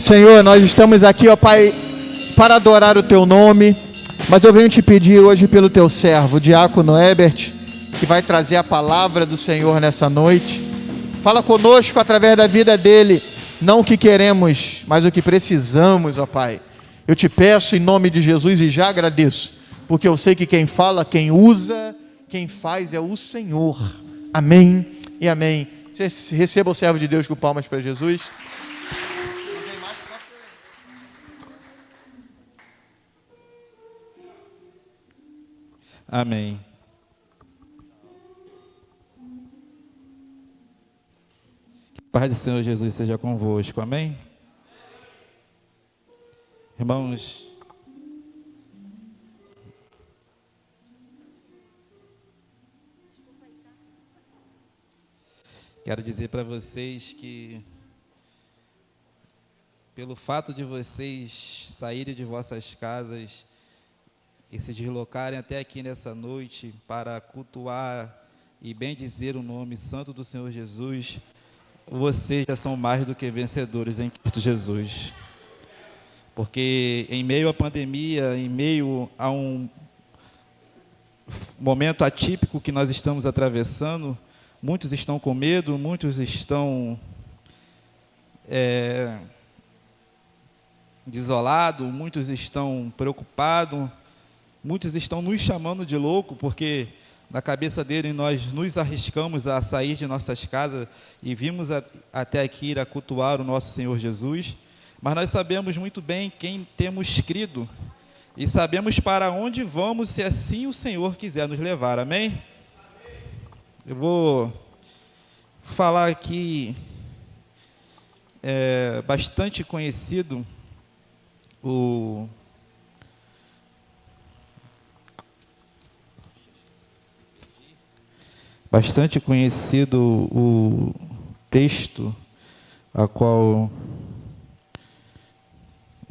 Senhor, nós estamos aqui, ó Pai, para adorar o Teu nome, mas eu venho te pedir hoje pelo Teu servo, o diácono Herbert, que vai trazer a palavra do Senhor nessa noite. Fala conosco através da vida dele, não o que queremos, mas o que precisamos, ó Pai. Eu te peço em nome de Jesus e já agradeço, porque eu sei que quem fala, quem usa, quem faz é o Senhor. Amém e amém. Você receba o servo de Deus com palmas para Jesus. Amém. Que a paz do Senhor Jesus seja convosco. Amém? Irmãos, quero dizer para vocês que, pelo fato de vocês saírem de vossas casas e se deslocarem até aqui nessa noite para cultuar e bendizer o nome santo do Senhor Jesus, vocês já são mais do que vencedores em Cristo Jesus. Porque em meio à pandemia, em meio a um momento atípico que nós estamos atravessando, muitos estão com medo, muitos estão desolados, muitos estão preocupados, muitos estão nos chamando de louco, porque na cabeça dele nós nos arriscamos a sair de nossas casas e vimos até aqui ir a cultuar o nosso Senhor Jesus, mas nós sabemos muito bem quem temos crido e sabemos para onde vamos, se assim o Senhor quiser nos levar, amém? Eu vou falar aqui, bastante conhecido o texto a qual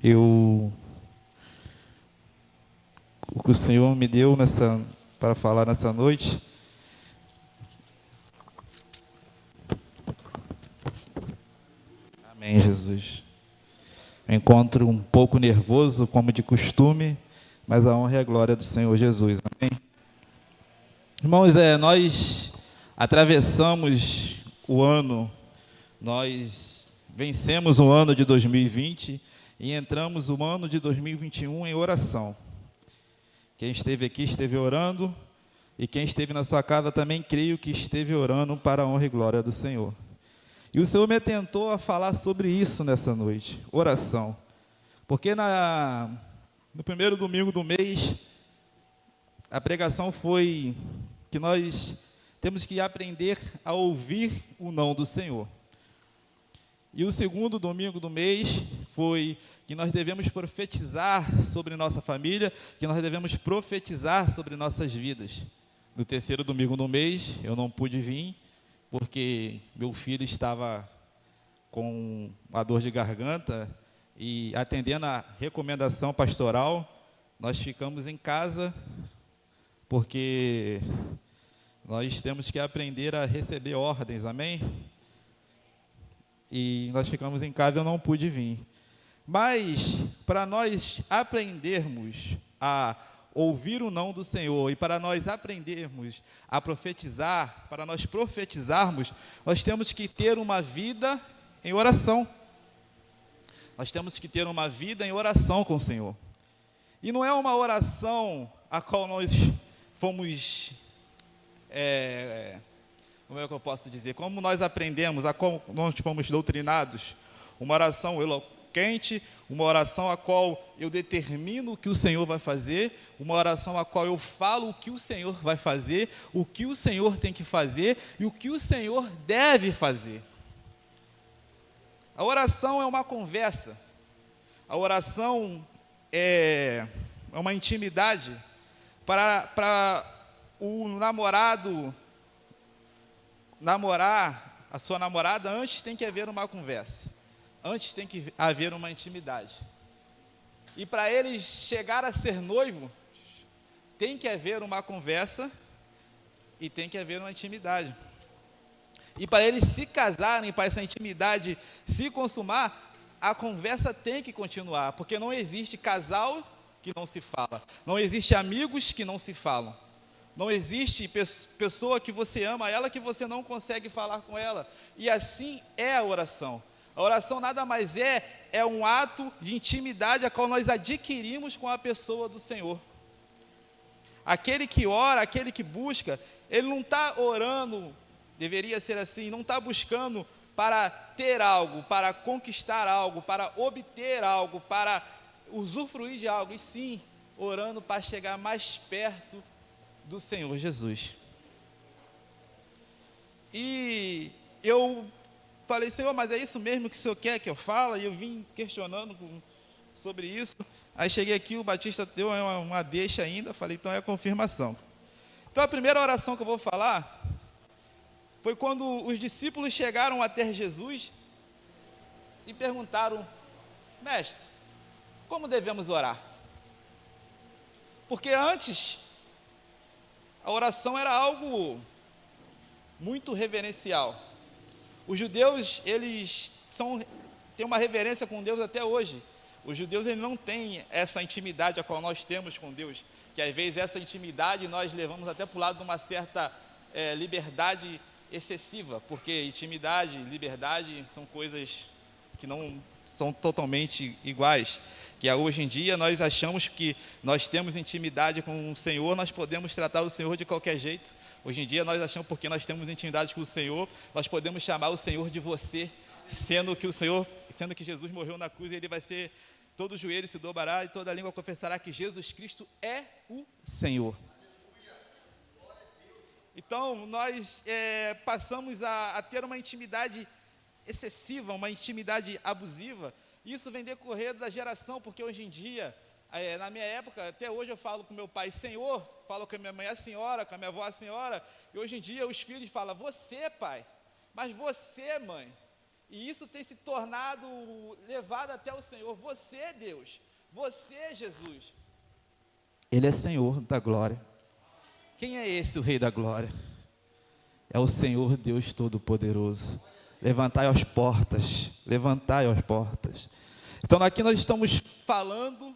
o que o Senhor me deu para falar nessa noite. Amém, Jesus. Eu encontro um pouco nervoso, como de costume, mas a honra e a glória do Senhor Jesus. Amém. Irmãos, nós atravessamos o ano, nós vencemos o ano de 2020 e entramos o ano de 2021 em oração. Quem esteve aqui esteve orando, e quem esteve na sua casa também creio que esteve orando para a honra e glória do Senhor. E o Senhor me atentou a falar sobre isso nessa noite, oração. Porque no primeiro domingo do mês, a pregação foi que nós temos que aprender a ouvir o não do Senhor. E o segundo domingo do mês foi que nós devemos profetizar sobre nossa família, que nós devemos profetizar sobre nossas vidas. No terceiro domingo do mês, eu não pude vir, porque meu filho estava com uma dor de garganta e, atendendo a recomendação pastoral, nós ficamos em casa, porque nós temos que aprender a receber ordens, amém? E nós ficamos em casa e eu não pude vir. Mas, para nós aprendermos a ouvir o não do Senhor e para nós aprendermos a profetizar, para nós profetizarmos, nós temos que ter uma vida em oração. Nós temos que ter uma vida em oração com o Senhor. E não é uma oração a qual nós fomos, como é que eu posso dizer? Como nós aprendemos, a qual nós fomos doutrinados. Uma oração eloquente, uma oração a qual eu determino o que o Senhor vai fazer, uma oração a qual eu falo o que o Senhor vai fazer, o que o Senhor tem que fazer e o que o Senhor deve fazer. A oração é uma conversa, a oração é uma intimidade. Para o namorado namorar a sua namorada, antes tem que haver uma conversa, antes tem que haver uma intimidade. E para eles chegar a ser noivo, tem que haver uma conversa e tem que haver uma intimidade. E para eles se casarem, para essa intimidade se consumar, a conversa tem que continuar, porque não existe casal que não se fala, não existe amigos que não se falam, não existe pessoa que você ama, ela que você não consegue falar com ela, e assim é a oração. A oração nada mais é um ato de intimidade a qual nós adquirimos com a pessoa do Senhor. Aquele que ora, aquele que busca, ele não está orando, deveria ser assim, não está buscando para ter algo, para conquistar algo, para obter algo, para usufruir de algo, e sim, orando para chegar mais perto do Senhor Jesus. E eu falei, Senhor, mas é isso mesmo que o Senhor quer que eu fale? E eu vim questionando sobre isso. Aí cheguei aqui, o Batista deu uma deixa ainda, falei, então é a confirmação. Então a primeira oração que eu vou falar foi quando os discípulos chegaram até Jesus e perguntaram, mestre, como devemos orar? Porque antes, a oração era algo muito reverencial. Os judeus, eles têm uma reverência com Deus até hoje. Os judeus, eles não têm essa intimidade a qual nós temos com Deus, que às vezes essa intimidade nós levamos até para o lado de uma certa liberdade excessiva, porque intimidade e liberdade são coisas que não são totalmente iguais, que hoje em dia nós achamos que nós temos intimidade com o Senhor, nós podemos tratar o Senhor de qualquer jeito. Hoje em dia nós achamos, porque nós temos intimidade com o Senhor, nós podemos chamar o Senhor de você, sendo que Jesus morreu na cruz, e ele vai ser, todo o joelho se dobrará e toda a língua confessará que Jesus Cristo é o Senhor. Então, nós passamos a ter uma intimidade excessiva, uma intimidade abusiva. Isso vem decorrer da geração, porque hoje em dia, na minha época, até hoje eu falo com meu pai, Senhor, falo com a minha mãe, a senhora, com a minha avó, a senhora, e hoje em dia os filhos falam, você, pai, mas você, mãe. E isso tem se tornado, levado até o Senhor, você, Deus, você, Jesus. Ele é Senhor da glória. Quem é esse, o Rei da glória? É o Senhor Deus Todo-Poderoso. Levantai as portas, levantai as portas. Então aqui nós estamos falando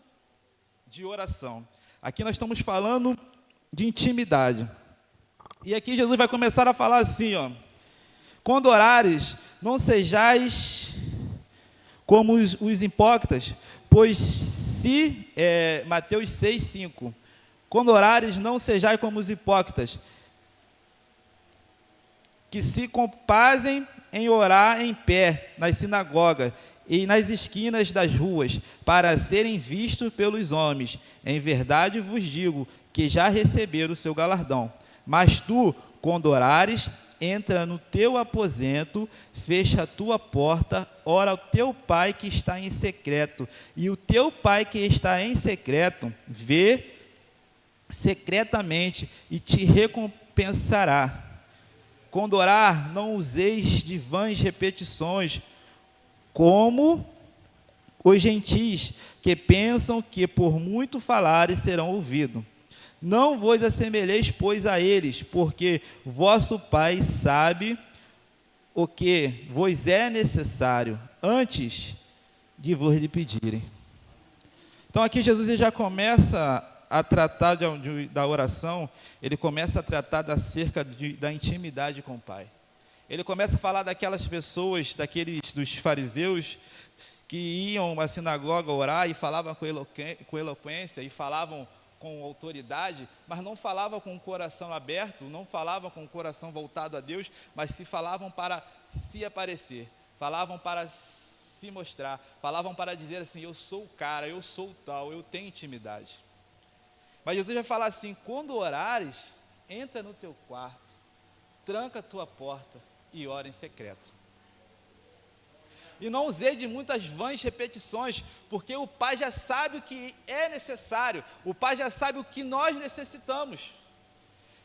de oração. Aqui nós estamos falando de intimidade. E aqui Jesus vai começar a falar assim, ó. Quando orares, não sejais como os hipócritas, pois se, Mateus 6:5, quando orares, não sejais como os hipócritas, que se compazem em orar em pé, nas sinagogas e nas esquinas das ruas, para serem vistos pelos homens. Em verdade vos digo, que já receberam o seu galardão. Mas tu, quando orares, entra no teu aposento, fecha a tua porta, ora ao teu pai que está em secreto, e o teu pai que está em secreto vê secretamente e te recompensará. Quando orar, não useis de vãs repetições, como os gentis, que pensam que por muito falarem serão ouvidos. Não vos assemelheis, pois, a eles, porque vosso Pai sabe o que vos é necessário, antes de vos lhe pedirem. Então aqui Jesus já começa a tratar da oração, ele começa a tratar acerca da intimidade com o Pai. Ele começa a falar daquelas pessoas, dos fariseus, que iam à sinagoga orar e falavam com eloquência, e falavam com autoridade, mas não falavam com o coração aberto, não falavam com o coração voltado a Deus, mas se falavam para se aparecer, falavam para se mostrar, falavam para dizer assim, eu sou o cara, eu sou o tal, eu tenho intimidade. Mas Jesus vai falar assim, quando orares, entra no teu quarto, tranca a tua porta e ora em secreto. E não usei de muitas vãs repetições, porque o Pai já sabe o que é necessário, o Pai já sabe o que nós necessitamos.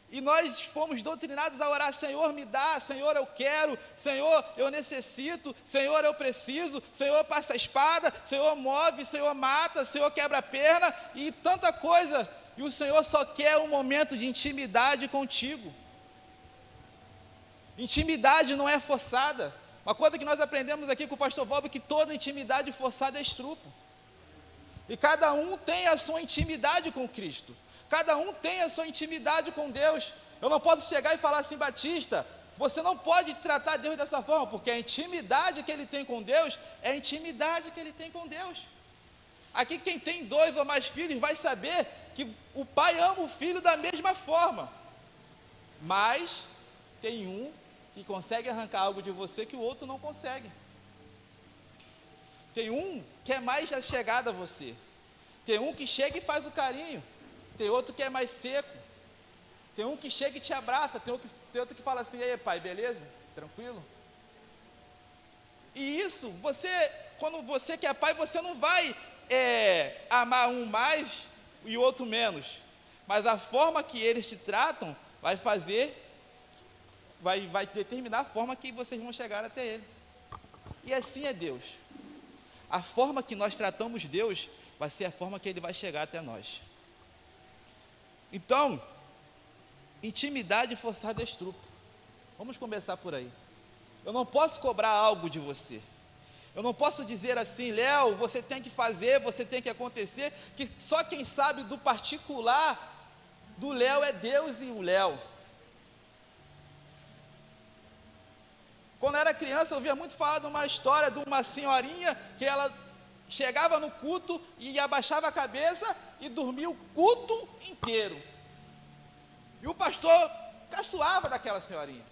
E nós fomos doutrinados a orar, Senhor me dá, Senhor eu quero, Senhor eu necessito, Senhor eu preciso, Senhor passa a espada, Senhor move, Senhor mata, Senhor quebra a perna, e tanta coisa. E o Senhor só quer um momento de intimidade contigo. Intimidade não é forçada. Uma coisa que nós aprendemos aqui com o pastor Valber, que toda intimidade forçada é estrupo. E cada um tem a sua intimidade com Cristo. Cada um tem a sua intimidade com Deus. Eu não posso chegar e falar assim, Batista, você não pode tratar Deus dessa forma, porque a intimidade que ele tem com Deus é a intimidade que ele tem com Deus. Aqui quem tem 2 ou mais filhos vai saber que o pai ama o filho da mesma forma. Mas tem um que consegue arrancar algo de você que o outro não consegue. Tem um que é mais chegado a você. Tem um que chega e faz o carinho. Tem outro que é mais seco. Tem um que chega e te abraça. Tem outro que fala assim, ei pai, beleza? Tranquilo? E isso, quando você que é pai, você não vai amar um mais e o outro menos. Mas a forma que eles te tratam vai determinar a forma que vocês vão chegar até ele. E assim é Deus. A forma que nós tratamos Deus vai ser a forma que ele vai chegar até nós. Então, intimidade forçada é estrupo. Vamos começar por aí. Eu não posso cobrar algo de você. Eu não posso dizer assim, Léo, você tem que fazer, você tem que acontecer, que só quem sabe do particular do Léo é Deus e o Léo. Quando eu era criança, eu ouvia muito falar de uma história de uma senhorinha que ela chegava no culto e abaixava a cabeça e dormia o culto inteiro. E o pastor caçoava daquela senhorinha.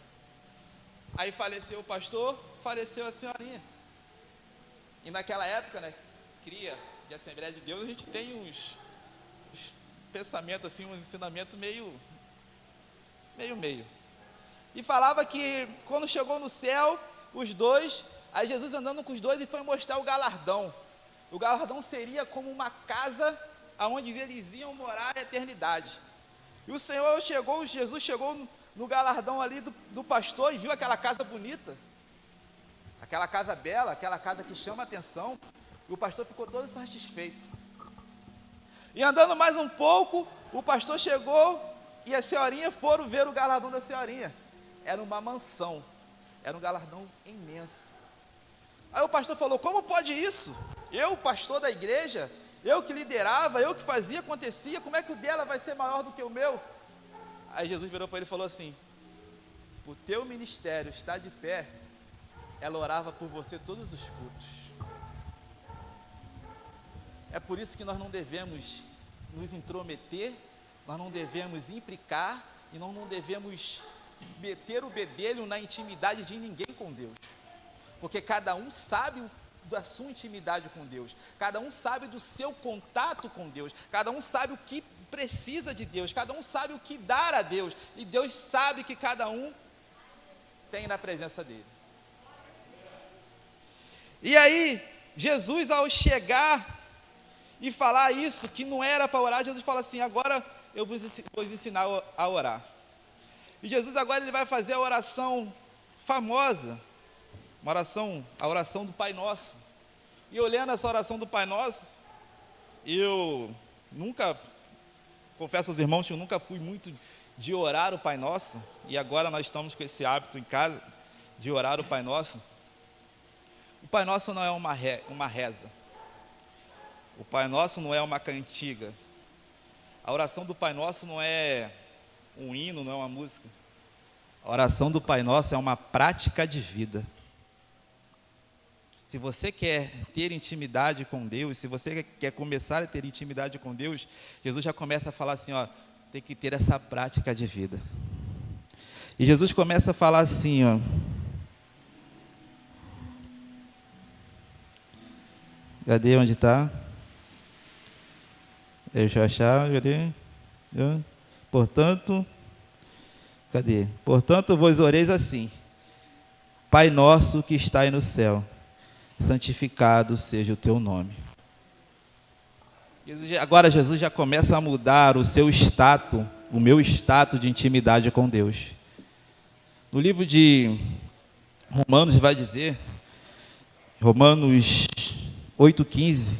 Aí faleceu o pastor, faleceu a senhorinha. E naquela época, né, cria de Assembleia de Deus, a gente tem uns pensamentos assim, uns ensinamentos meio. E falava que quando chegou no céu, os dois, aí Jesus andando com os dois e foi mostrar o galardão. O galardão seria como uma casa onde eles iam morar a eternidade. E o Senhor chegou, Jesus chegou no galardão ali do pastor e viu aquela casa bonita, aquela casa bela, aquela casa que chama a atenção, e o pastor ficou todo satisfeito. E andando mais um pouco, o pastor chegou e a senhorinha foram ver o galardão da senhorinha. Era uma mansão, era um galardão imenso. Aí o pastor falou, como pode isso? Eu, pastor da igreja, eu que liderava, eu que fazia, acontecia, como é que o dela vai ser maior do que o meu? Aí Jesus virou para ele e falou assim, o teu ministério está de pé, ela orava por você todos os cultos. É por isso que nós não devemos nos intrometer, nós não devemos implicar, e nós não devemos meter o bedelho na intimidade de ninguém com Deus, porque cada um sabe da sua intimidade com Deus, cada um sabe do seu contato com Deus, cada um sabe o que precisa de Deus, cada um sabe o que dar a Deus, e Deus sabe que cada um tem na presença dele. E aí, Jesus, ao chegar e falar isso, que não era para orar, Jesus fala assim, agora eu vos ensinar a orar. E Jesus agora ele vai fazer a oração famosa, a oração do Pai Nosso. E olhando essa oração do Pai Nosso, eu nunca, confesso aos irmãos que eu nunca fui muito de orar o Pai Nosso, e agora nós estamos com esse hábito em casa, de orar o Pai Nosso. O Pai Nosso não é uma reza, o Pai Nosso não é uma cantiga, a oração do Pai Nosso não é um hino, não é uma música. A oração do Pai Nosso é uma prática de vida. Se você quer ter intimidade com Deus, se você quer começar a ter intimidade com Deus, Jesus já começa a falar assim, ó, tem que ter essa prática de vida. E Jesus começa a falar assim, ó, cadê onde está? Deixa eu achar, cadê? Portanto, vos oreis assim, Pai nosso que está aí no céu, santificado seja o teu nome. Agora Jesus já começa a mudar o seu status, o meu status de intimidade com Deus. No livro de Romanos vai dizer, Romanos 8,15,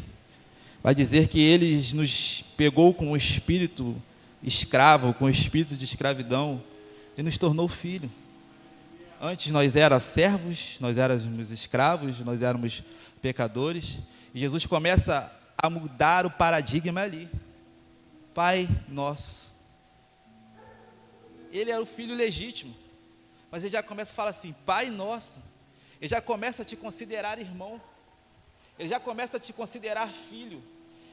vai dizer que ele nos pegou com o espírito escravo, com o espírito de escravidão, e nos tornou filho. Antes nós éramos servos, nós éramos escravos, nós éramos pecadores. E Jesus começa a mudar o paradigma ali. Pai nosso. Ele era o filho legítimo. Mas ele já começa a falar assim, Pai nosso. Ele já começa a te considerar irmão. Ele já começa a te considerar filho.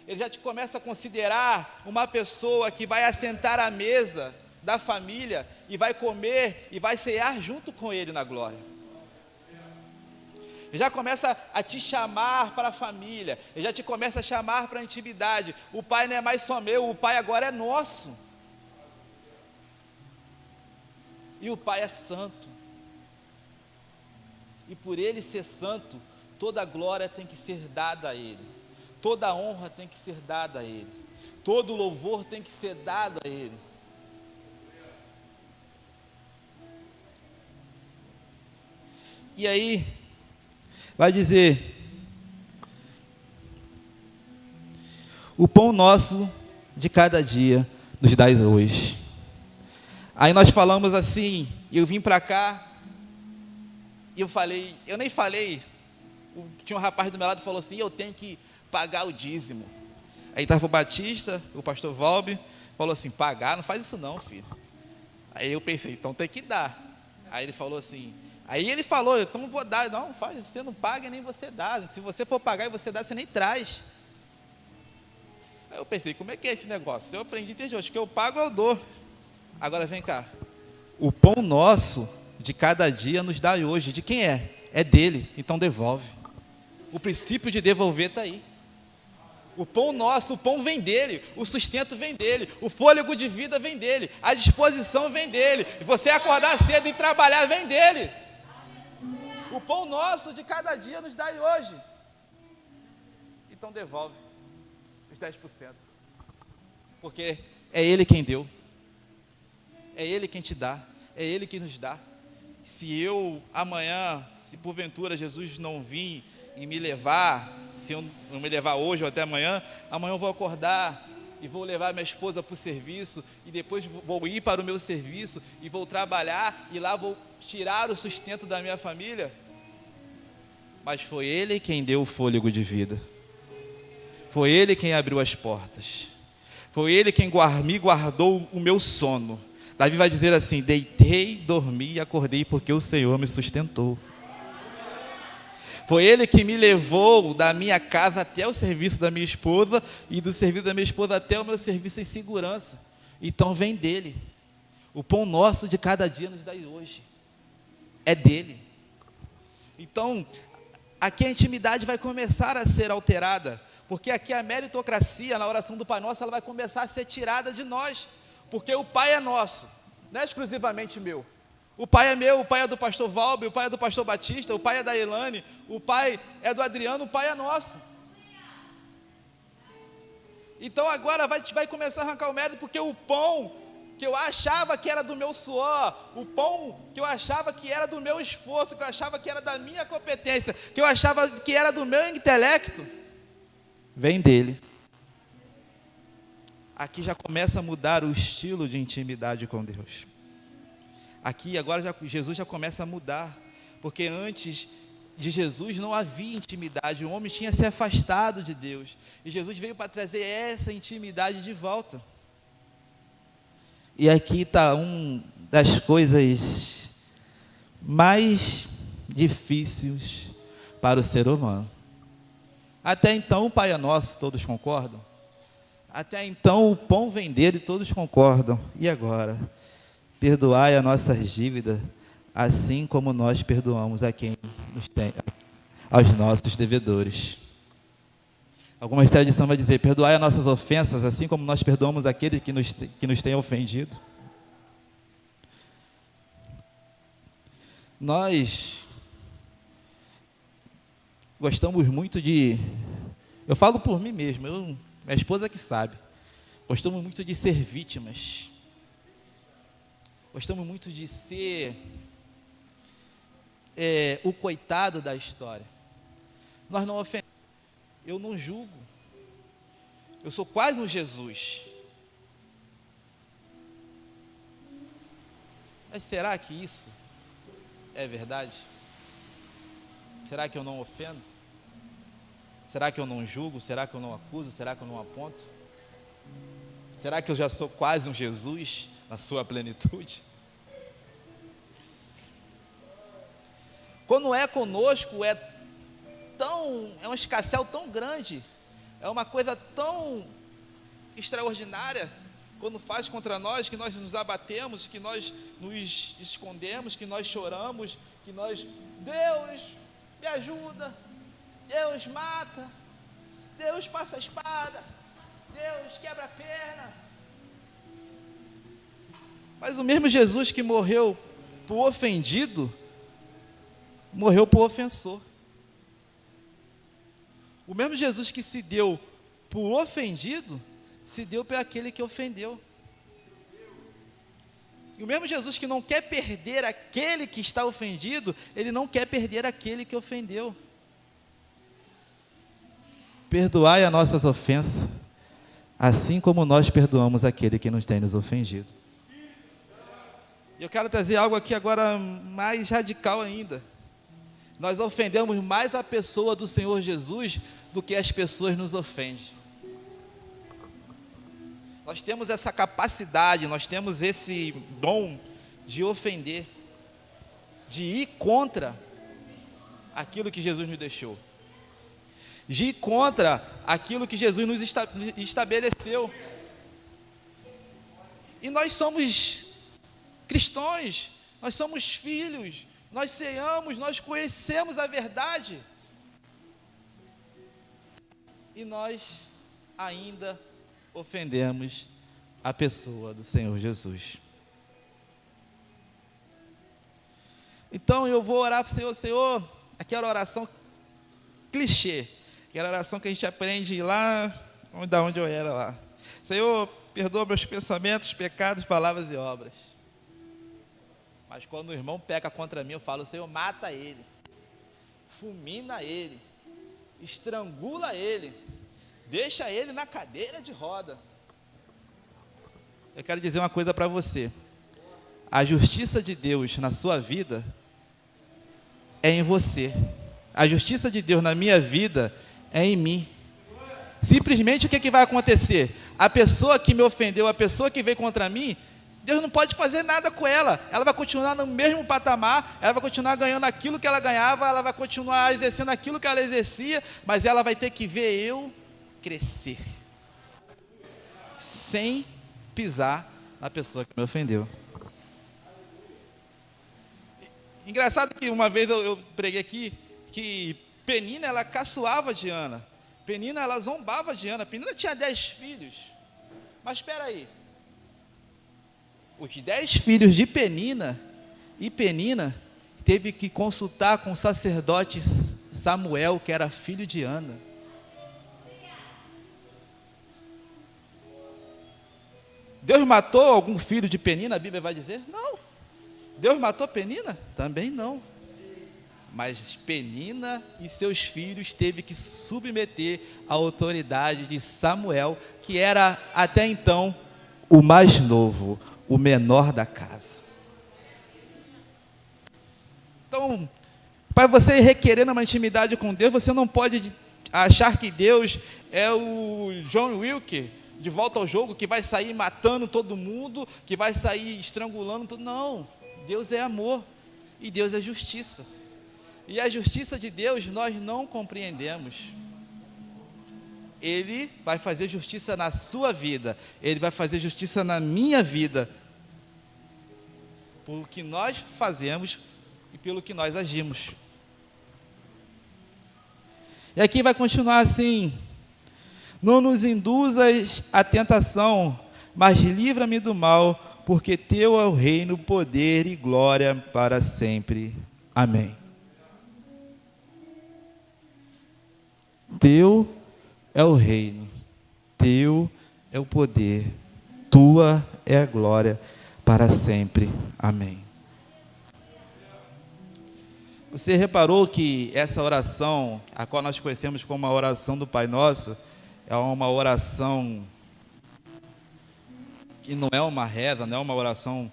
Ele já te começa a considerar uma pessoa que vai assentar à mesa da família e vai comer e vai cear junto com ele na glória. Ele já começa a te chamar para a família. Ele já te começa a chamar para a intimidade. O Pai não é mais só meu, o Pai agora é nosso. E o Pai é santo. E por Ele ser santo, toda a glória tem que ser dada a Ele. Toda a honra tem que ser dada a Ele. Todo o louvor tem que ser dado a Ele. E aí, vai dizer, o pão nosso de cada dia nos dai hoje. Aí nós falamos assim, eu vim para cá, e eu nem falei, tinha um rapaz do meu lado que falou assim, eu tenho que pagar o dízimo. Aí estava o Batista, o pastor Valber, falou assim, pagar? Não faz isso não, filho. Aí eu pensei, então tem que dar. Aí ele falou assim, então vou dar. Não, faz, você não paga nem você dá. Se você for pagar e você dá, você nem traz. Aí eu pensei, como é que é esse negócio? Eu aprendi desde hoje, que eu pago, eu dou. Agora vem cá, o pão nosso de cada dia nos dá hoje. De quem é? É dele, então devolve. O princípio de devolver está aí. O pão nosso, o pão vem dele, o sustento vem dele, o fôlego de vida vem dele, a disposição vem dele, e você acordar cedo e trabalhar vem dele. O pão nosso de cada dia nos dá hoje. Então devolve os 10%. Porque é Ele quem deu. É Ele quem te dá. É Ele quem nos dá. Se eu amanhã, se porventura Jesus não vir e me levar, se eu não me levar hoje ou até amanhã eu vou acordar e vou levar minha esposa para o serviço, e depois vou ir para o meu serviço e vou trabalhar, e lá vou tirar o sustento da minha família. Mas foi Ele quem deu o fôlego de vida. Foi Ele quem abriu as portas. Foi Ele quem me guardou o meu sono. Davi vai dizer assim, deitei, dormi e acordei porque o Senhor me sustentou. Foi Ele que me levou da minha casa até o serviço da minha esposa, e do serviço da minha esposa até o meu serviço em segurança. Então vem dEle. O pão nosso de cada dia nos dá hoje. É dEle. Então, aqui a intimidade vai começar a ser alterada, porque aqui a meritocracia, na oração do Pai Nosso, ela vai começar a ser tirada de nós, porque o Pai é nosso, não é exclusivamente meu. O Pai é meu, o Pai é do pastor Valber, o Pai é do pastor Batista, o Pai é da Elane, o Pai é do Adriano, o Pai é nosso. Então agora vai começar a arrancar o mérito, porque o pão que eu achava que era do meu suor, o pão que eu achava que era do meu esforço, que eu achava que era da minha competência, que eu achava que era do meu intelecto, vem dEle. Aqui já começa a mudar o estilo de intimidade com Deus. Aqui agora Jesus já começa a mudar, porque antes de Jesus não havia intimidade, o homem tinha se afastado de Deus, e Jesus veio para trazer essa intimidade de volta. E aqui está uma das coisas mais difíceis para o ser humano. Até então o Pai é nosso, todos concordam? Até então o pão vem dele, todos concordam. E agora? Perdoai as nossas dívidas, assim como nós perdoamos a quem nos tem, aos nossos devedores. Algumas tradições vai dizer, perdoai as nossas ofensas, assim como nós perdoamos aqueles que nos têm ofendido. Nós gostamos muito eu falo por mim mesmo, minha esposa que sabe, gostamos muito de ser vítimas. Gostamos muito de ser o coitado da história. Nós não ofendemos, eu não julgo, eu sou quase um Jesus. Mas será que isso é verdade? Será que eu não ofendo? Será que eu não julgo? Será que eu não acuso? Será que eu não aponto? Será que eu já sou quase um Jesus na sua plenitude? Quando é conosco, é um escarcéu tão grande, é uma coisa tão extraordinária, quando faz contra nós, que nós nos abatemos, que nós nos escondemos, que nós choramos, que nós, Deus, me ajuda, Deus mata, Deus passa a espada, Deus quebra a perna. Mas o mesmo Jesus que morreu por ofendido, morreu por ofensor. O mesmo Jesus que se deu por ofendido, se deu por aquele que ofendeu. E o mesmo Jesus que não quer perder aquele que está ofendido, ele não quer perder aquele que ofendeu. Perdoai as nossas ofensas, assim como nós perdoamos aquele que nos tem nos ofendido. E eu quero trazer algo aqui agora mais radical ainda. Nós ofendemos mais a pessoa do Senhor Jesus do que as pessoas nos ofendem. Nós temos essa capacidade, nós temos esse dom de ofender, de ir contra aquilo que Jesus nos deixou, de ir contra aquilo que Jesus nos estabeleceu. E nós somos cristãos, nós somos filhos, nós ceiamos, nós conhecemos a verdade, e nós ainda ofendemos a pessoa do Senhor Jesus. Então eu vou orar para o Senhor. Senhor, aquela oração clichê, aquela oração que a gente aprende lá, da onde eu era lá. Senhor, perdoa meus pensamentos, pecados, palavras e obras. Mas quando o irmão peca contra mim, eu falo: Senhor, mata ele, fulmina ele, estrangula ele, deixa ele na cadeira de roda. Eu quero dizer uma coisa para você: a justiça de Deus na sua vida é em você, a justiça de Deus na minha vida é em mim. Simplesmente o que vai acontecer? A pessoa que me ofendeu, a pessoa que veio contra mim, Deus não pode fazer nada com ela. Ela vai continuar no mesmo patamar, ela vai continuar ganhando aquilo que ela ganhava, ela vai continuar exercendo aquilo que ela exercia, mas ela vai ter que ver eu crescer, sem pisar na pessoa que me ofendeu. Engraçado que uma vez eu preguei aqui, que Penina, ela caçoava de Ana. Penina, ela zombava de Ana. Penina tinha 10 filhos. Mas espera aí, os 10 filhos de Penina, e Penina teve que consultar com o sacerdote Samuel, que era filho de Ana. Deus matou algum filho de Penina, a Bíblia vai dizer? Não. Deus matou Penina? Também não. Mas Penina e seus filhos teve que submeter à autoridade de Samuel, que era até então o mais novo, o menor da casa. Então, para você ir requerendo uma intimidade com Deus, você não pode achar que Deus é o John Wick, de Volta ao Jogo, que vai sair matando todo mundo, que vai sair estrangulando tudo. Não, Deus é amor e Deus é justiça. E a justiça de Deus nós não compreendemos. Ele vai fazer justiça na sua vida, Ele vai fazer justiça na minha vida, pelo que nós fazemos e pelo que nós agimos. E aqui vai continuar assim: não nos induzas à tentação, mas livra-me do mal, porque teu é o reino, poder e glória para sempre. Amém. Teu é o reino, teu é o poder, tua é a glória para sempre. Amém. Você reparou que essa oração, a qual nós conhecemos como a oração do Pai Nosso, é uma oração que não é uma reza, não é uma oração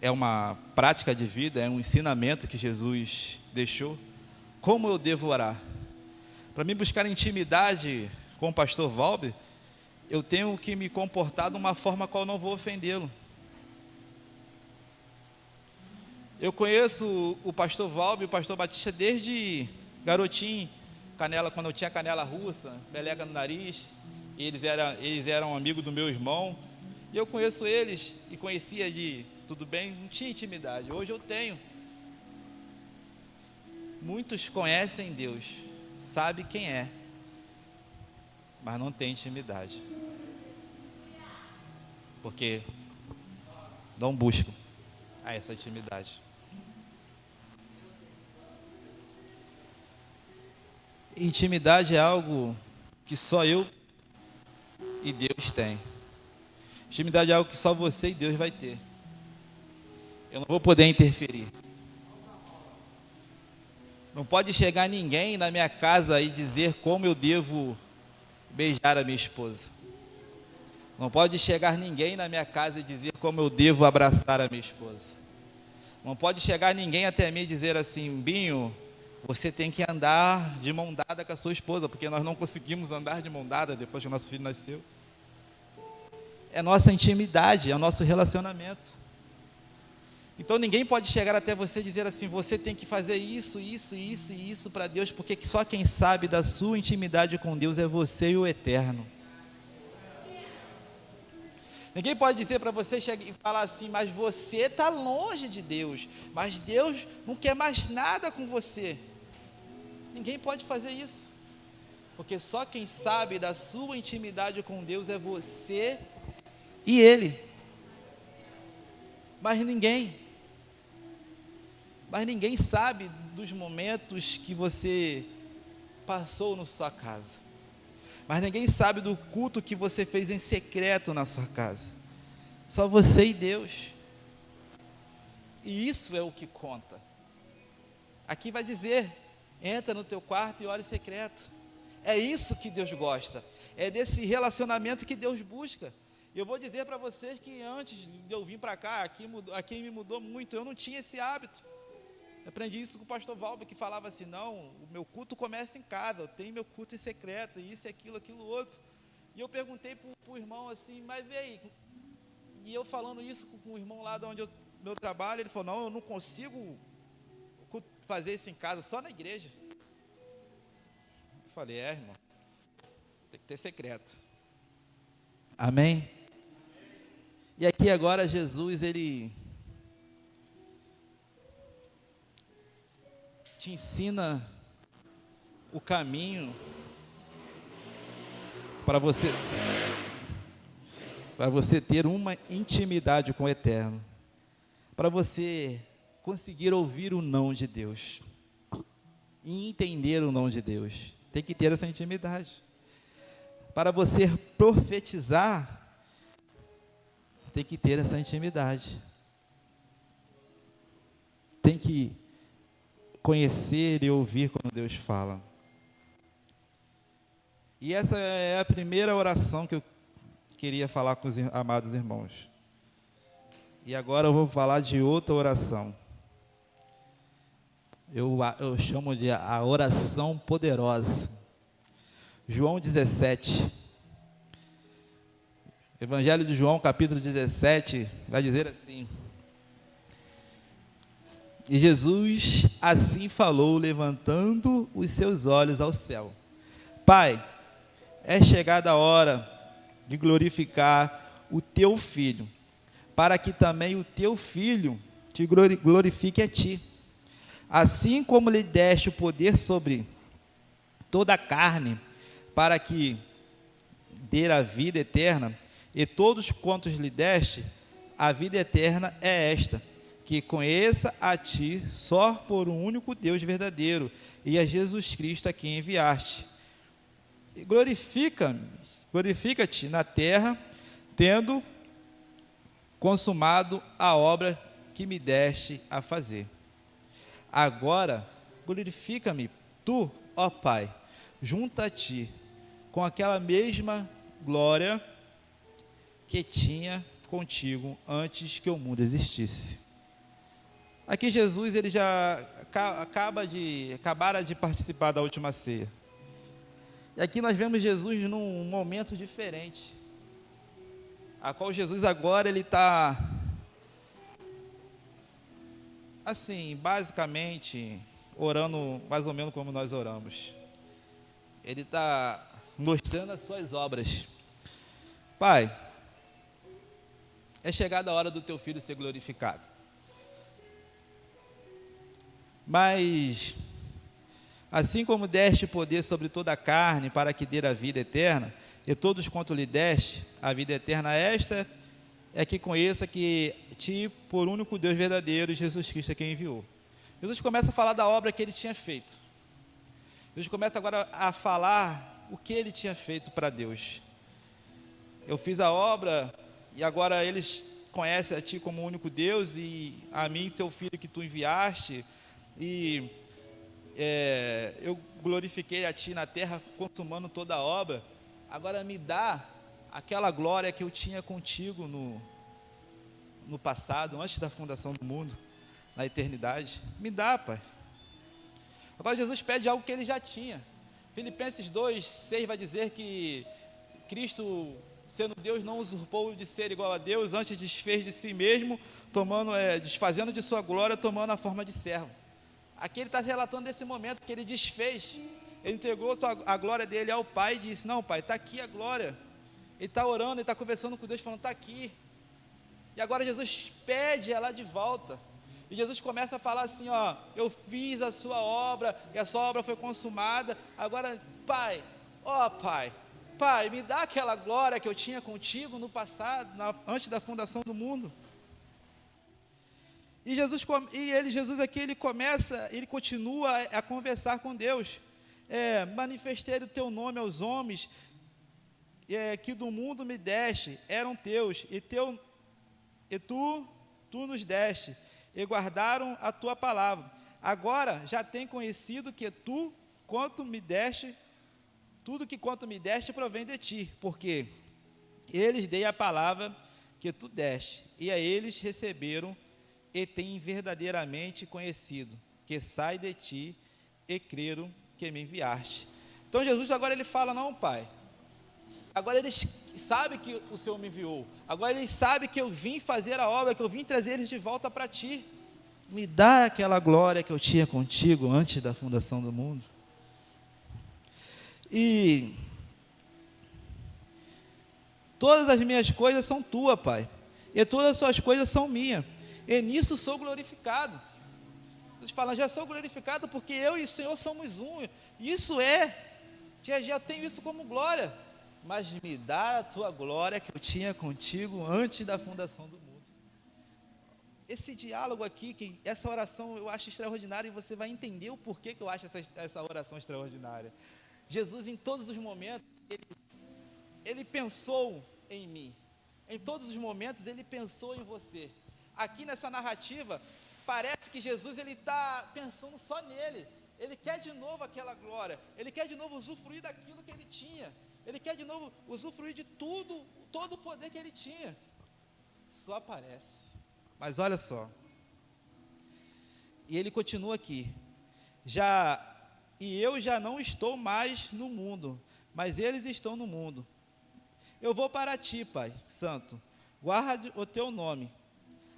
é uma prática de vida, é um ensinamento que Jesus deixou. Como eu devo orar? Para mim buscar intimidade com o pastor Valber, eu tenho que me comportar de uma forma qual eu não vou ofendê-lo. Eu conheço o pastor Valber e o pastor Batista desde garotinho, quando eu tinha canela russa, meleca no nariz, e eles eram amigos do meu irmão, e eu conheço eles, e conhecia de tudo bem, não tinha intimidade. Hoje eu tenho. Muitos conhecem Deus, sabem quem é, mas não tem intimidade, porque não buscam essa intimidade. Intimidade é algo que só eu e Deus tem. Intimidade é algo que só você e Deus vai ter. Eu não vou poder interferir. Não pode chegar ninguém na minha casa e dizer como eu devo beijar a minha esposa. Não pode chegar ninguém na minha casa e dizer como eu devo abraçar a minha esposa. Não pode chegar ninguém até mim e dizer assim: Binho, você tem que andar de mão dada com a sua esposa, porque nós não conseguimos andar de mão dada depois que o nosso filho nasceu. É nossa intimidade, é o nosso relacionamento. Então ninguém pode chegar até você e dizer assim: você tem que fazer isso, isso, isso e isso para Deus, porque só quem sabe da sua intimidade com Deus é você e o Eterno. Ninguém pode dizer para você chegar e falar assim: mas você está longe de Deus, mas Deus não quer mais nada com você. Ninguém pode fazer isso, porque só quem sabe da sua intimidade com Deus é você e Ele. Mas ninguém sabe dos momentos que você passou na sua casa. Mas ninguém sabe do culto que você fez em secreto na sua casa. Só você e Deus. E isso é o que conta. Aqui vai dizer: entra no teu quarto e ora em secreto. É isso que Deus gosta. É desse relacionamento que Deus busca. Eu vou dizer para vocês que antes de eu vir para cá, aqui me mudou muito. Eu não tinha esse hábito. Eu aprendi isso com o pastor Valber, que falava assim: não, o meu culto começa em casa, eu tenho meu culto em secreto, isso, aquilo, outro. E eu perguntei para o irmão assim: mas vê aí, e eu falando isso com o irmão lá de onde meu trabalho, ele falou: não, eu não consigo fazer isso em casa, só na igreja. Eu falei: irmão, tem que ter secreto. Amém? E aqui agora Jesus, ele te ensina o caminho para você ter uma intimidade com o Eterno, para você conseguir ouvir o não de Deus e entender o não de Deus. Tem que ter essa intimidade. Para você profetizar, tem que ter essa intimidade. Tem que conhecer e ouvir quando Deus fala. E essa é a primeira oração que eu queria falar com os amados irmãos. E agora eu vou falar de outra oração. Eu chamo de a oração poderosa. João 17. Evangelho de João, capítulo 17, vai dizer assim: e Jesus assim falou, levantando os seus olhos ao céu: Pai, é chegada a hora de glorificar o teu Filho, para que também o teu Filho te glorifique a ti. Assim como lhe deste o poder sobre toda a carne, para que dê a vida eterna, e todos quantos lhe deste, a vida eterna é esta: que conheça a ti só por um único Deus verdadeiro, e a Jesus Cristo a quem enviaste. Glorifica-te na terra, tendo consumado a obra que me deste a fazer. Agora, glorifica-me tu, ó Pai, junto a ti, com aquela mesma glória que tinha contigo antes que o mundo existisse. Aqui Jesus ele já acabara de participar da última ceia. E aqui nós vemos Jesus num momento diferente, a qual Jesus agora ele está, assim, basicamente, orando mais ou menos como nós oramos. Ele está mostrando as suas obras. Pai, é chegada a hora do teu filho ser glorificado. Mas, assim como deste poder sobre toda a carne para que dê a vida eterna, e todos quanto lhe deste a vida eterna, esta é que conheça que ti, por único Deus verdadeiro, Jesus Cristo é quem enviou. Jesus começa a falar da obra que ele tinha feito. Jesus começa agora a falar o que ele tinha feito para Deus. Eu fiz a obra e agora eles conhecem a ti como o único Deus e a mim, teu filho que tu enviaste, e eu glorifiquei a ti na terra, consumando toda a obra. Agora me dá aquela glória que eu tinha contigo no passado, antes da fundação do mundo, na eternidade. Me dá, Pai. Agora Jesus pede algo que ele já tinha. Filipenses 2:6 vai dizer que Cristo, sendo Deus, não usurpou de ser igual a Deus, antes desfez de si mesmo, desfazendo de sua glória, tomando a forma de servo. Aqui ele está relatando desse momento que ele desfez. Ele entregou a glória dele ao Pai e disse: não, Pai, está aqui a glória. Ele está orando, ele está conversando com Deus, falando: está aqui. E agora Jesus pede ela de volta. E Jesus começa a falar assim: ó, eu fiz a sua obra, e a sua obra foi consumada. Agora, Pai, ó Pai, Pai, me dá aquela glória que eu tinha contigo no passado, antes da fundação do mundo. E Jesus aqui, ele continua a conversar com Deus. Manifestei o teu nome aos homens, que do mundo me deste, eram teus, e tu nos deste, e guardaram a tua palavra. Agora já tem conhecido que tu, quanto me deste, tudo que quanto me deste provém de ti, porque eles dei a palavra que tu deste, e a eles receberam, e têm verdadeiramente conhecido, que sai de ti, e creram que me enviaste. Então Jesus agora ele fala: não, Pai, agora eles sabem que o Senhor me enviou, agora eles sabem que eu vim fazer a obra, que eu vim trazer eles de volta para ti. Me dá aquela glória que eu tinha contigo antes da fundação do mundo. E todas as minhas coisas são tuas, Pai, e todas as suas coisas são minhas, e nisso sou glorificado. Eles falam: já sou glorificado porque eu e o Senhor somos um. Isso já tenho isso como glória, mas me dá a tua glória que eu tinha contigo antes da fundação do mundo. Esse diálogo aqui, essa oração eu acho extraordinária, e você vai entender o porquê que eu acho essa oração extraordinária. Jesus, em todos os momentos, ele pensou em mim. Em todos os momentos, ele pensou em você. Aqui nessa narrativa, parece que Jesus está pensando só nele. Ele quer de novo aquela glória. Ele quer de novo usufruir daquilo que ele tinha. Ele quer de novo usufruir de todo o poder que ele tinha. Só parece. Mas olha só. E ele continua aqui. E eu já não estou mais no mundo, mas eles estão no mundo. Eu vou para ti, Pai Santo. Guarde o teu nome.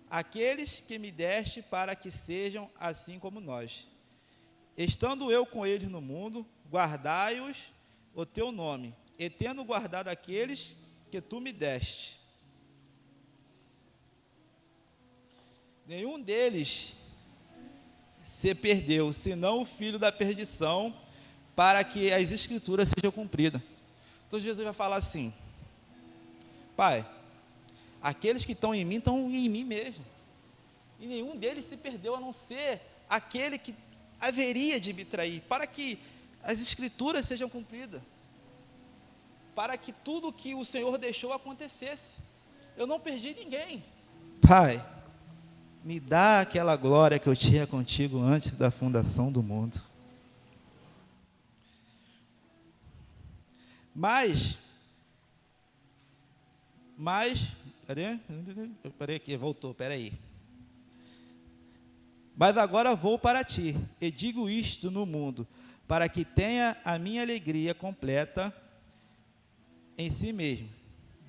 Aqueles que me deste, para que sejam assim como nós. Estando eu com eles no mundo, guardai-os o teu nome, e tendo guardado aqueles que tu me deste. Nenhum deles se perdeu, senão o filho da perdição, para que as escrituras sejam cumpridas. Então Jesus vai falar assim: Pai, aqueles que estão em mim mesmo, e nenhum deles se perdeu, a não ser aquele que haveria de me trair, para que as escrituras sejam cumpridas, para que tudo que o Senhor deixou acontecesse. Eu não perdi ninguém. Pai, me dá aquela glória que eu tinha contigo antes da fundação do mundo. Mas, cadê aqui, voltou, peraí. Mas agora vou para ti, e digo isto no mundo, para que tenha a minha alegria completa em si mesmo.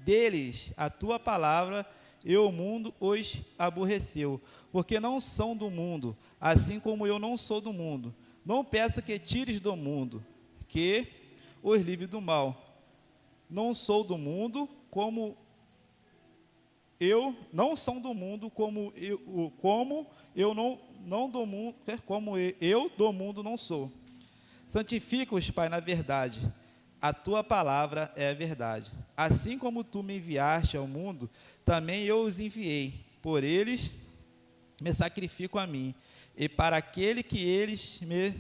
Deles, a tua palavra, e o mundo os aborreceu, porque não são do mundo, assim como eu não sou do mundo. Não peço que tires do mundo, que os livre do mal. Não sou do mundo, como eu não sou do mundo, como eu não do mundo, como eu do mundo não sou. Santifica-os, Pai, na verdade. A tua palavra é a verdade. Assim como tu me enviaste ao mundo, também eu os enviei. Por eles me sacrifico a mim, e para aquele que eles me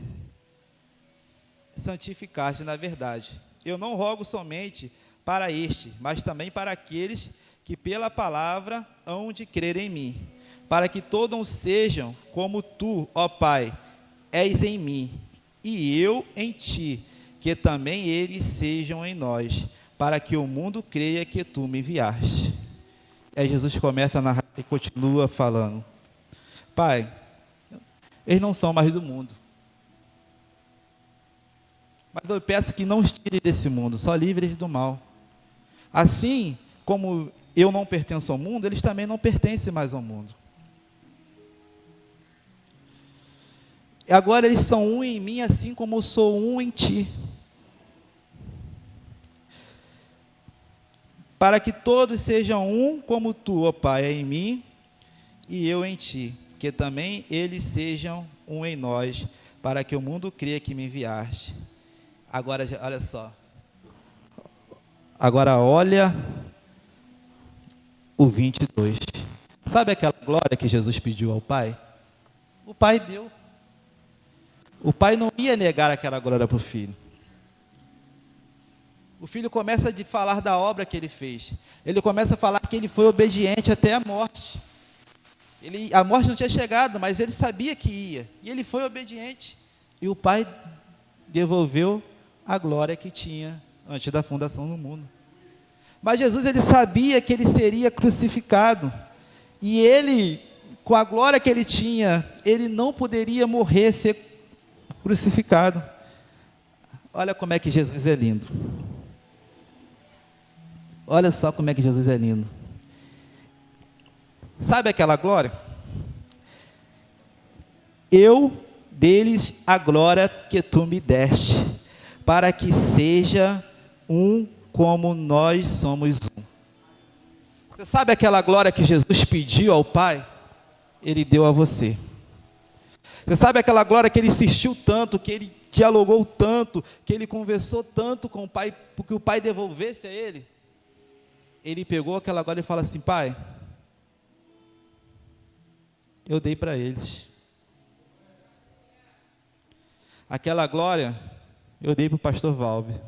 santificaste na verdade. Eu não rogo somente para este, mas também para aqueles que pela palavra hão de crer em mim, para que todos sejam como tu, ó Pai, és em mim, e eu em ti, que também eles sejam em nós, para que o mundo creia que tu me enviaste. E aí Jesus começa a narrar e continua falando: Pai, eles não são mais do mundo, mas eu peço que não os tire desse mundo, só livre eles do mal. Assim como eu não pertenço ao mundo, eles também não pertencem mais ao mundo. E agora eles são um em mim, assim como eu sou um em ti. Para que todos sejam um como tu, ó Pai, é em mim e eu em ti, que também eles sejam um em nós, para que o mundo creia que me enviaste. Agora, olha só. Agora olha o 22. Sabe aquela glória que Jesus pediu ao Pai? O Pai deu. O Pai não ia negar aquela glória para o Filho. O Filho começa a falar da obra que ele fez. Ele começa a falar que ele foi obediente até a morte. A morte não tinha chegado, mas ele sabia que ia. E ele foi obediente. E o Pai devolveu a glória que tinha antes da fundação do mundo. Mas Jesus, ele sabia que ele seria crucificado. E ele, com a glória que ele tinha, ele não poderia morrer, ser crucificado. Olha como é que Jesus é lindo. Olha só como é que Jesus é lindo. Sabe aquela glória? Eu deles a glória que tu me deste, para que seja um como nós somos um. Você sabe aquela glória que Jesus pediu ao Pai? Ele deu a você. Você sabe aquela glória que ele insistiu tanto, que ele dialogou tanto, que ele conversou tanto com o Pai, porque o Pai devolvesse a ele? Ele pegou aquela glória e fala assim: Pai, eu dei para eles. Aquela glória eu dei para o pastor Valber.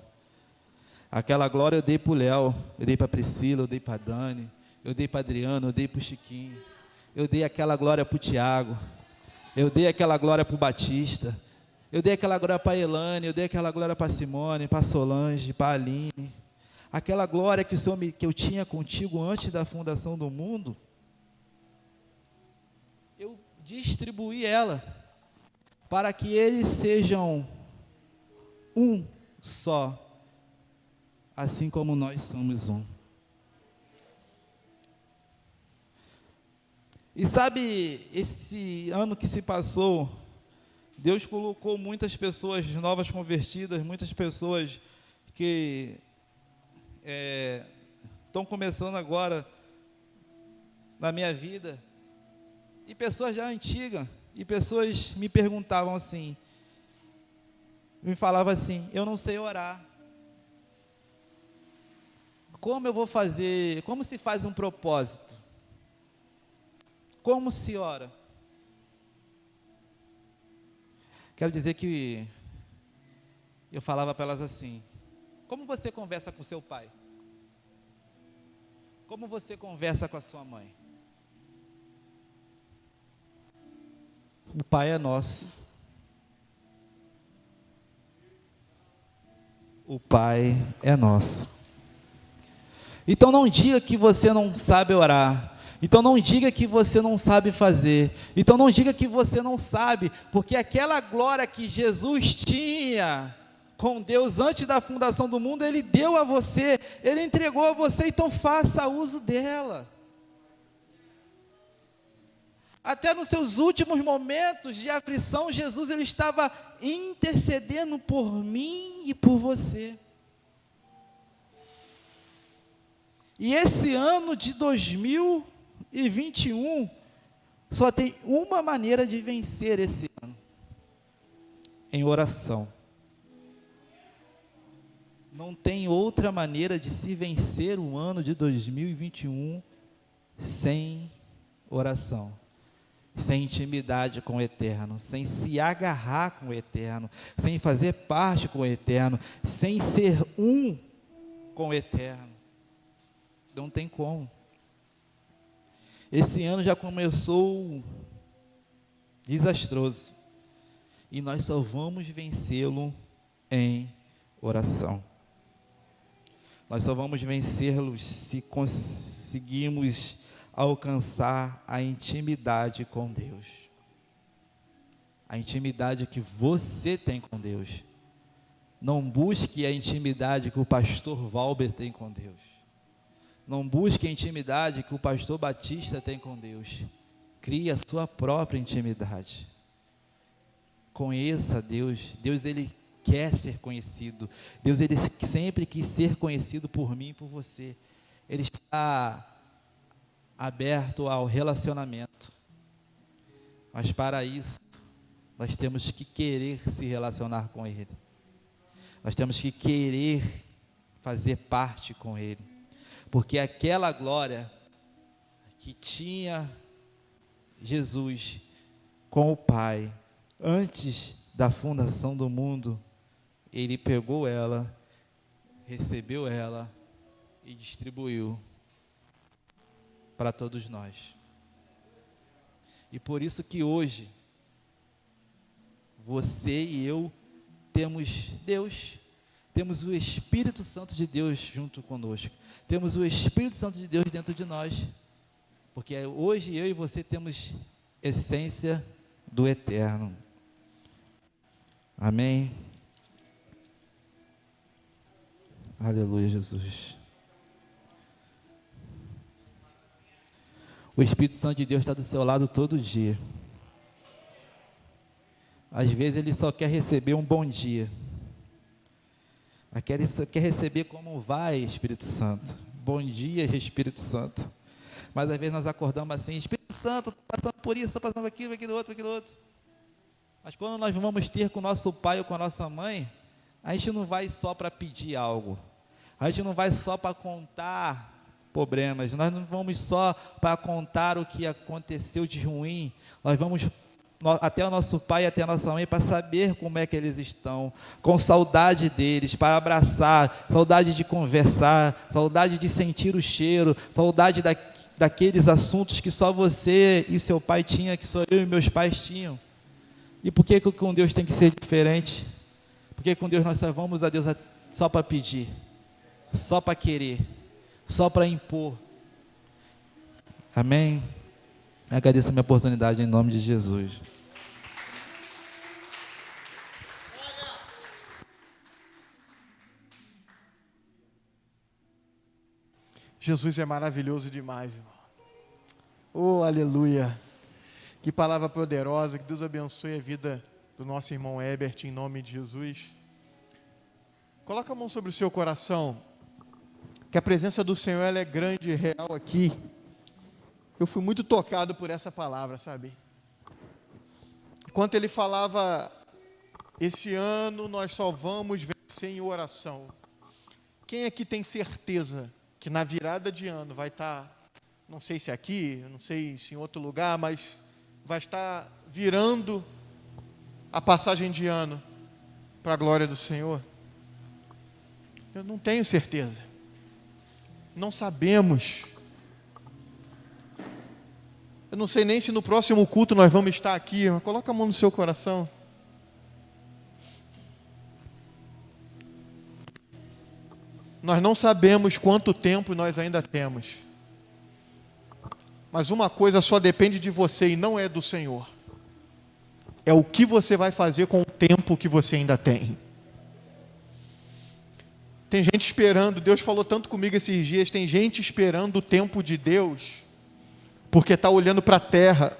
Aquela glória eu dei para o Léo, eu dei para a Priscila, eu dei para a Dani, eu dei para Adriano, eu dei para o Chiquinho, eu dei aquela glória para o Tiago, eu dei aquela glória para o Batista, eu dei aquela glória para a Elane, eu dei aquela glória para a Simone, para a Solange, para a Aline. Aquela glória que eu tinha contigo antes da fundação do mundo, eu distribuí ela, para que eles sejam um só, assim como nós somos um. E sabe, esse ano que se passou, Deus colocou muitas pessoas novas convertidas, muitas pessoas que estão começando agora na minha vida, e pessoas já antigas, e pessoas me perguntavam assim, me falavam assim: eu não sei orar, como eu vou fazer, como se faz um propósito, como se ora? Quero dizer que eu falava para elas assim: como você conversa com seu pai? Como você conversa com a sua mãe? O Pai é nosso. O Pai é nosso. Então não diga que você não sabe orar. Então não diga que você não sabe fazer. Então não diga que você não sabe, porque aquela glória que Jesus tinha com Deus antes da fundação do mundo, Ele deu a você, Ele entregou a você, então faça uso dela. Até nos seus últimos momentos de aflição, Jesus ele estava intercedendo por mim e por você. E esse ano de 2021 só tem uma maneira de vencer esse ano: em oração. Não tem outra maneira de se vencer o ano de 2021 sem oração, sem intimidade com o Eterno, sem se agarrar com o Eterno, sem fazer parte com o Eterno, sem ser um com o Eterno. Não tem como. Esse ano já começou desastroso, e nós só vamos vencê-lo em oração. Nós só vamos vencê-lo se conseguirmos alcançar a intimidade com Deus. A intimidade que você tem com Deus. Não busque a intimidade que o pastor Valber tem com Deus. Não busque a intimidade que o pastor Batista tem com Deus. Crie a sua própria intimidade. Conheça Deus. Deus, Ele quer ser conhecido. Deus, Ele sempre quis ser conhecido por mim e por você. Ele está aberto ao relacionamento. Mas para isso, nós temos que querer se relacionar com Ele. Nós temos que querer fazer parte com Ele. Porque aquela glória que tinha Jesus com o Pai, antes da fundação do mundo, Ele pegou ela, recebeu ela e distribuiu para todos nós. E por isso que hoje, você e eu temos Deus, temos o Espírito Santo de Deus junto conosco, temos o Espírito Santo de Deus dentro de nós, porque hoje eu e você temos essência do Eterno. Amém? Aleluia, Jesus. O Espírito Santo de Deus está do seu lado todo dia. Às vezes ele só quer receber um bom dia. Ele só quer receber como vai, Espírito Santo. Bom dia, Espírito Santo. Mas às vezes nós acordamos assim: Espírito Santo, estou passando por isso, estou passando por aquilo, aquilo outro. Mas quando nós vamos ter com o nosso pai ou com a nossa mãe, a gente não vai só para pedir algo. A gente não vai só para contar problemas. Nós não vamos só para contar o que aconteceu de ruim. Nós vamos até o nosso pai, até a nossa mãe, para saber como é que eles estão, com saudade deles, para abraçar, saudade de conversar, saudade de sentir o cheiro, saudade daqueles assuntos que só você e seu pai tinham, que só eu e meus pais tinham. E por que com Deus tem que ser diferente? Porque com Deus nós só vamos a Deus só para pedir, só para querer, só para impor. Amém? Agradeço a minha oportunidade em nome de Jesus. Jesus é maravilhoso demais, irmão. Oh, aleluia. Que palavra poderosa. Que Deus abençoe a vida do nosso irmão Herbert, em nome de Jesus. Coloca a mão sobre o seu coração, que a presença do Senhor ela é grande e real aqui. Eu fui muito tocado por essa palavra, sabe? Enquanto ele falava, esse ano nós só vamos vencer em oração. Quem aqui tem certeza que na virada de ano vai estar, não sei se aqui, não sei se em outro lugar, mas vai estar virando a passagem de ano para a glória do Senhor? Eu não tenho certeza. Não sabemos. Eu não sei nem se no próximo culto nós vamos estar aqui, mas coloca a mão no seu coração. Nós não sabemos quanto tempo nós ainda temos. Mas uma coisa só depende de você e não é do Senhor. É o que você vai fazer com o tempo que você ainda tem. Tem gente esperando, Deus falou tanto comigo esses dias, tem gente esperando o tempo de Deus, porque está olhando para a terra,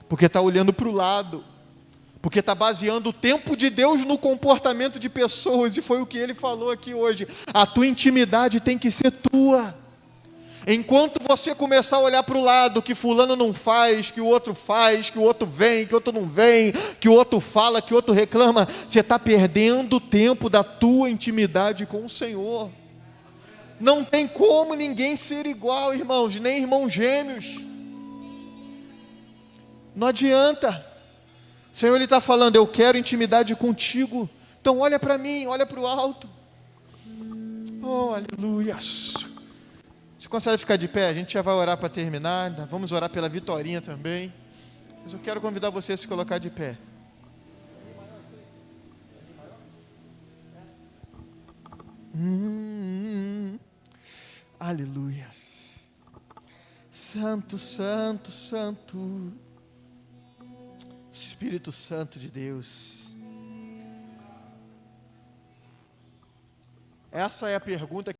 porque está olhando para o lado, porque está baseando o tempo de Deus no comportamento de pessoas, e foi o que ele falou aqui hoje. A tua intimidade tem que ser tua. Enquanto você começar a olhar para o lado, que fulano não faz, que o outro faz, que o outro vem, que o outro não vem, que o outro fala, que o outro reclama, você está perdendo o tempo da tua intimidade com o Senhor. Não tem como ninguém ser igual, irmãos, nem irmãos gêmeos. Não adianta. O Senhor está falando, eu quero intimidade contigo. Então olha para mim, olha para o alto. Oh, aleluia. Você consegue ficar de pé? A gente já vai orar para terminar. Vamos orar pela Vitorinha também. Mas eu quero convidar você a se colocar de pé. Aleluia. Santo, santo, santo. Espírito Santo de Deus. Essa é a pergunta